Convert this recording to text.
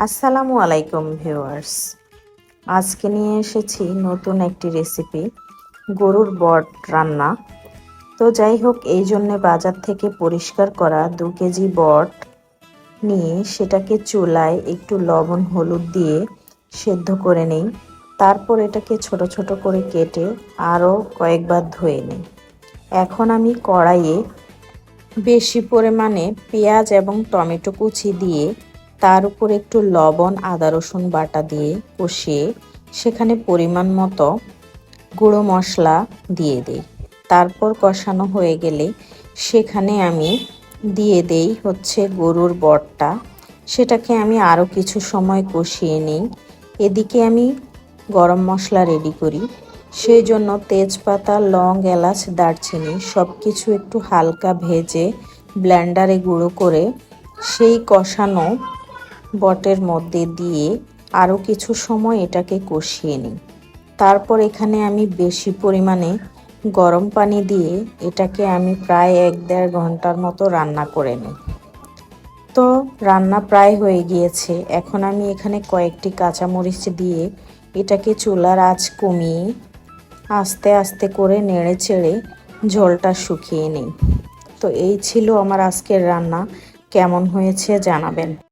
আসসালামু আলাইকুম ভিউয়ার্স। আজকে নিয়ে এসেছি নতুন একটি রেসিপি, গরুর বট রান্না। তো যাই হোক, এই জন্য বাজার থেকে পরিষ্কার করা 2 কেজি বট নিয়ে সেটাকে চুলায় একটু লবণ হলুদ দিয়ে সেদ্ধ করে নিই। তারপর এটাকে ছোট ছোট করে কেটে আরও কয়েকবার ধুয়ে নিই। এখন আমি কড়াইয়ে বেশি পরিমাণে পেঁয়াজ এবং টমেটো কুচি দিয়ে তার উপর একটু লবণ আদা রসুন বাটা দিয়ে কষিয়ে সেখানে পরিমাণ মতো গুঁড়ো মশলা দিয়ে দিই। তারপর কষানো হয়ে গেলে সেখানে আমি দিয়ে দেই গরুর বটটা। সেটাকে আমি আরও কিছু সময় কষিয়ে নিই। এদিকে আমি গরম মশলা রেডি করি। সেই জন্য তেজপাতা, লং, এলাচ, দারচিনি সব কিছু একটু হালকা ভেজে ব্লেন্ডারে গুঁড়ো করে সেই কষানো বটের মধ্যে দিয়ে আরও কিছু সময় এটাকে কষিয়ে নিই। তারপর এখানে আমি বেশি পরিমাণে গরম পানি দিয়ে এটাকে আমি প্রায় 1-1.5 ঘন্টার মতো রান্না করে নিই। তো রান্না প্রায় হয়ে গিয়েছে। এখন আমি এখানে কয়েকটি কাঁচামরিচ দিয়ে এটাকে চুলার আঁচ কমিয়ে আস্তে আস্তে করে নেড়ে চেড়ে ঝোলটা শুকিয়ে নিই। তো এই ছিল আমার আজকের রান্না। কেমন হয়েছে জানাবেন।